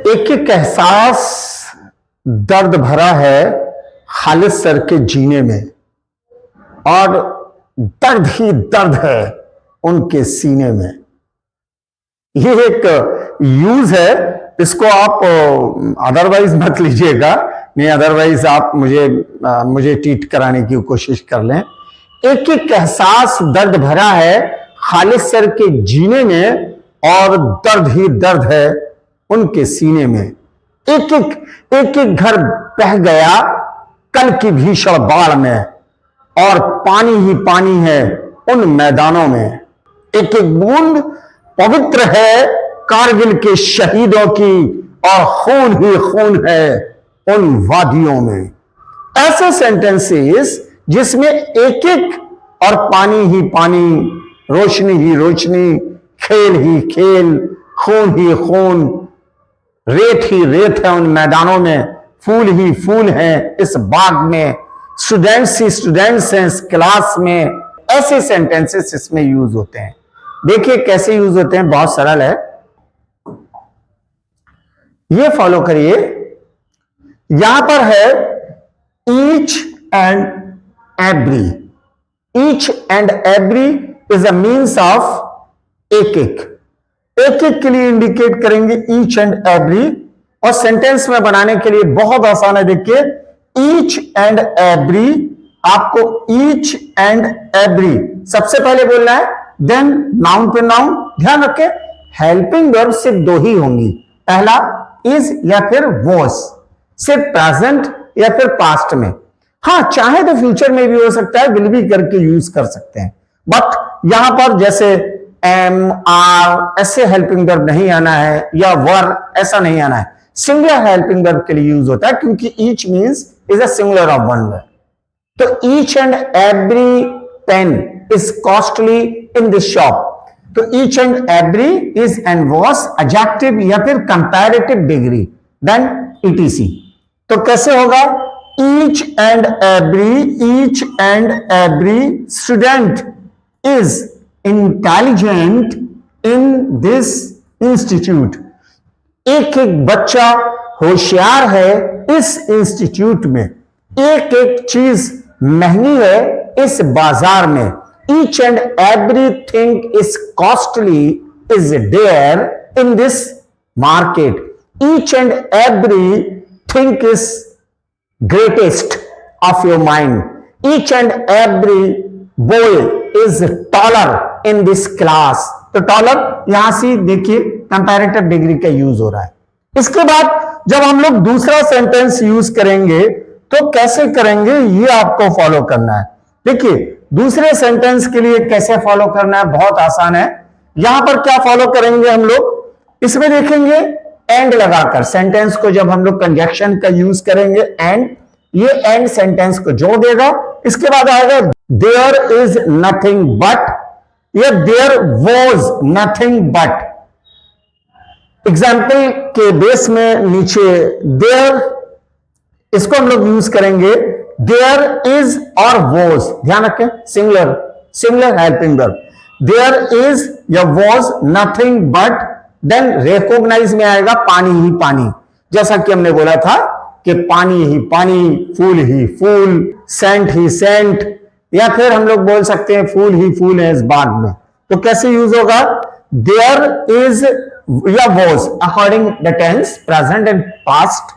एक एक एहसास दर्द भरा है खालिद सर के जीने में, और दर्द ही दर्द है उनके सीने में। ये एक यूज है, इसको आप अदरवाइज मत लीजिएगा, नहीं अदरवाइज आप मुझे ट्रीट कराने की कोशिश कर लें। एक एक एहसास दर्द भरा है खालिद सर के जीने में, और दर्द ही दर्द है उनके सीने में। एक एक घर बह गया कल की भीषण बाढ़ में, और पानी ही पानी है उन मैदानों में। एक एक बूंद पवित्र है कारगिल के शहीदों की, और खून ही खून है उन वादियों में। ऐसे सेंटेंसेस जिसमें एक एक और पानी ही पानी, रोशनी ही रोशनी, खेल ही खेल, खून ही खून, रेत ही रेत है उन मैदानों में, फूल ही फूल हैं इस बाग में, स्टूडेंट्स ही स्टूडेंट्स हैं इस क्लास में। ऐसे सेंटेंसेस इसमें यूज होते हैं। देखिए कैसे यूज होते हैं, बहुत सरल है, ये फॉलो करिए। यहां पर है each and every. Each and every is a means of एक एक के लिए इंडिकेट करेंगे ईच एंड एवरी, और सेंटेंस में बनाने के लिए बहुत आसान है। देखिए ईच एंड एवरी, आपको ईच एंड एवरी सबसे पहले बोलना है, देन नाउन पे नाउन। ध्यान रखें हेल्पिंग वर्ब सिर्फ दो ही होंगी, पहला इज या फिर वॉज, सिर्फ प्रेजेंट या फिर पास्ट में। हाँ चाहे तो फ्यूचर में भी हो सकता है, विल भी करके यूज कर सकते हैं, बट यहां पर जैसे एम आर ऐसे हेल्पिंग वर्ब नहीं आना है, या वर ऐसा नहीं आना है। सिंगुलर हेल्पिंग वर्ब के लिए यूज होता है, क्योंकि each means is a singular of one verb. तो each and every pen is costly in this shop. तो each and every is and was adjective या फिर कंपैरेटिव डिग्री, देन ईटीसी। तो कैसे होगा, each and every student is intelligent in this institute. एक एक बच्चा होशियार है इस इंस्टीट्यूट में। एक एक चीज महंगी है इस बाजार में। Each and everything is costly is there in this market. Each and everything is greatest of your mind. Each and every boy is taller in this class. तो टॉलर यहां से देखिए कंपैरेटिव डिग्री का यूज हो रहा है। इसके बाद जब हम लोग दूसरा सेंटेंस यूज करेंगे तो कैसे करेंगे, ये आपको फॉलो करना है। देखिए दूसरे सेंटेंस के लिए कैसे फॉलो करना है, बहुत आसान है। यहां पर क्या फॉलो करेंगे हम लोग, इसमें देखेंगे एंड लगाकर सेंटेंस को जब हम लोग कंजक्शन का यूज करेंगे एंड, ये एंड सेंटेंस को जोड़ देगा। इसके बाद आएगा देयर इज नथिंग बट, या there was nothing but. Example के बेस में नीचे देयर, इसको हम लोग यूज करेंगे देयर इज और वॉज। ध्यान रखें singular helping verb. There is या was nothing but, then recognise में आएगा पानी ही पानी, जैसा कि हमने बोला था कि पानी ही पानी, फूल ही फूल, सेंट ही सेंट, या फिर हम लोग बोल सकते हैं फूल ही फूल है इस बाग में। तो कैसे यूज होगा, देयर इज या was according the tense present and past,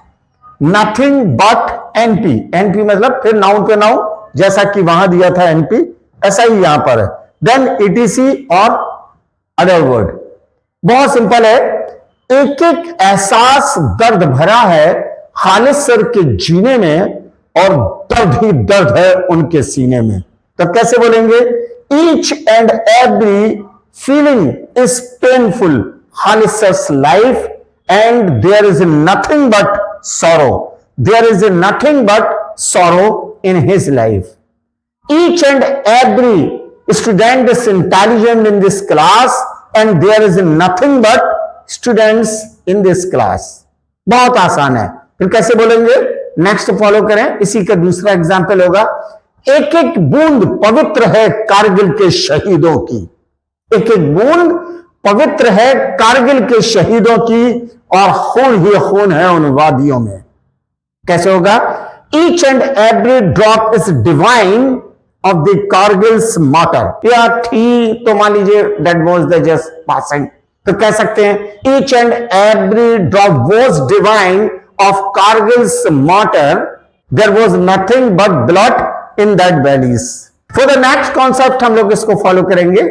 nothing but NP. NP मतलब फिर नाउन पे नाउन, जैसा कि वहां दिया था एनपी, ऐसा ही यहां पर है। देन ईटीसी और अदर वर्ड। बहुत सिंपल है। एक एक एहसास दर्द भरा है खालिद सर के जीने में, और दर्द ही दर्द है उनके सीने में। तो कैसे बोलेंगे, each and every feeling is painful Khalid sir's life, and there is nothing but sorrow. There is nothing but sorrow in his life. Each and every student is intelligent in this class, and there is nothing but students in this class. बहुत आसान है। फिर कैसे बोलेंगे, next follow करें। इसी का दूसरा एग्जाम्पल होगा, एक एक बूंद पवित्र है कारगिल के शहीदों की। एक एक बूंद पवित्र है कारगिल के शहीदों की और खून ही खून है उन वादियों में। कैसे होगा? Each and every drop is divine of the Kargil's martyr. या थी तो मान लीजिए that was the just passing, तो कह सकते हैं each and every drop was divine of Kargil's martyr, there was nothing but blood in that valleys. For the next concept हम लोग इसको फॉलो करेंगे।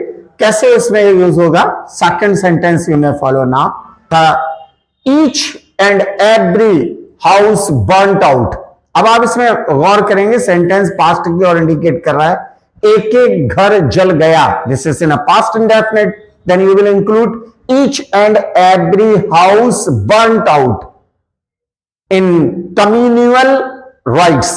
कैसे इसमें यूज होगा? सेकंड सेंटेंस यू में follow now, each and every house burnt out. अब आप इसमें गौर करेंगे, सेंटेंस पास्ट की ओर इंडिकेट कर रहा है। एक एक घर जल गया, this is in a past indefinite, then you will include each and every house burnt out in communal riots.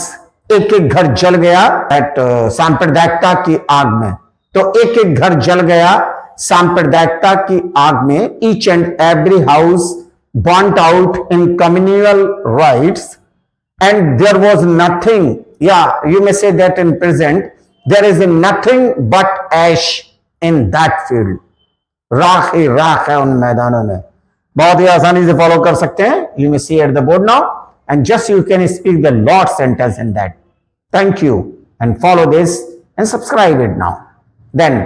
एक एक घर जल गया एट सांप्रदायिकता की आग में। तो एक एक घर जल गया सांप्रदायिकता की आग में। Each and every house burnt out in communal riots and there was nothing, या you may say that in present, there is nothing but ash in that field. राख ही राख है उन मैदानों में। बहुत ही आसानी से फॉलो कर सकते हैं। You may see at the board now and just you can speak the Lord sentence in that. Thank you and follow this and subscribe it now. Then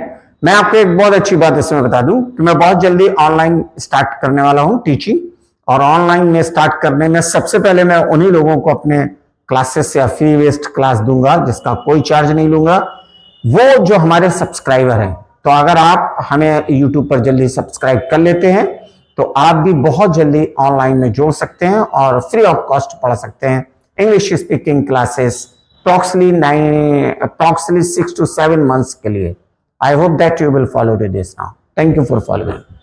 मैं आपको एक बहुत अच्छी बात इसमें बता दूं कि मैं बहुत जल्दी ऑनलाइन स्टार्ट करने वाला हूं टीचिंग, और ऑनलाइन में स्टार्ट करने में सबसे पहले मैं उन्हीं लोगों को अपने क्लासेस या फ्री वेस्ट क्लास दूंगा जिसका कोई चार्ज नहीं लूंगा, वो जो हमारे सब्सक्राइबर हैं। तो अगर आप हमें यूट्यूब पर जल्दी सब्सक्राइब कर लेते हैं तो आप भी बहुत जल्दी ऑनलाइन में जोड़ सकते हैं और फ्री ऑफ कॉस्ट पढ़ सकते हैं English speaking classes approximately 6 to 7 months के लिए। I hope that you will follow this now. Thank you for following.